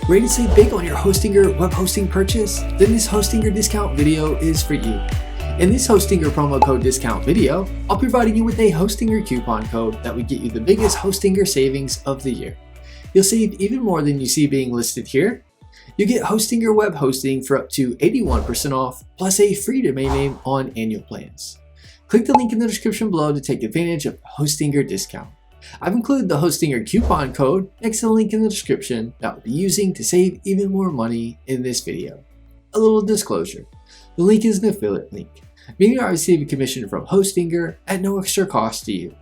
Ready to save big on your Hostinger web hosting purchase? Then this Hostinger discount video is for you. In this Hostinger promo code discount video, I'll be providing you with a Hostinger coupon code that would get you the biggest Hostinger savings of the year. You'll save even more than you see being listed here. You get Hostinger web hosting for up to 81% off, plus a free domain name on annual plans. Click the link in the description below to take advantage of the Hostinger discount. I've included the Hostinger coupon code next to the link in the description that I'll be using to save even more money in this video. A little disclosure, the link is an affiliate link, meaning I receive a commission from Hostinger at no extra cost to you.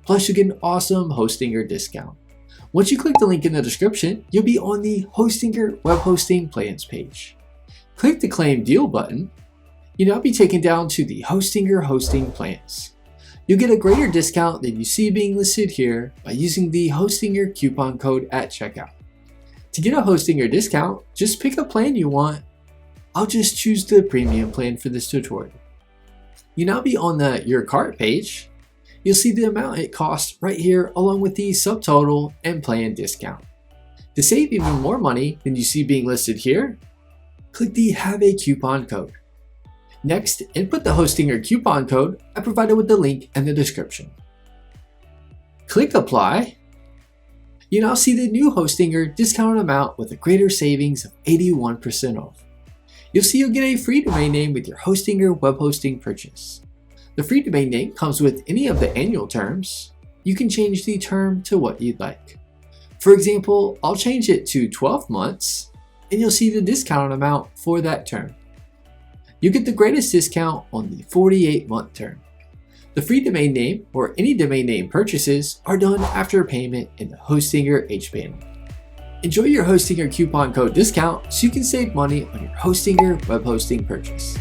Plus you get an awesome Hostinger discount. Once you click the link in the description, you'll be on the Hostinger web hosting plans page. Click the claim deal button. You'll now be taken down to the Hostinger hosting plans. You'll get a greater discount than you see being listed here by using the Hostinger coupon code at checkout. To get a Hostinger discount, just pick a plan you want. I'll just choose the premium plan for this tutorial. You'll now be on the Your Cart page. You'll see the amount it costs right here along with the subtotal and plan discount. To save even more money than you see being listed here, click the Have a Coupon code. Next, input the Hostinger coupon code I provided with the link in the description. Click Apply. You now see the new Hostinger discounted amount with a greater savings of 81% off. You'll see you'll get a free domain name with your Hostinger web hosting purchase. The free domain name comes with any of the annual terms. You can change the term to what you'd like. For example, I'll change it to 12 months and you'll see the discount amount for that term. You get the greatest discount on the 48-month term. The free domain name or any domain name purchases are done after payment in the Hostinger hpanel. Enjoy your Hostinger coupon code discount so you can save money on your Hostinger web hosting purchase.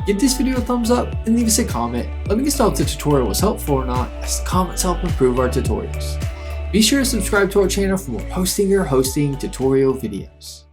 Give this video a thumbs up and leave us a comment. Let me know if the tutorial was helpful or not, as the comments help improve our tutorials. Be sure to subscribe to our channel for more Hostinger hosting tutorial videos.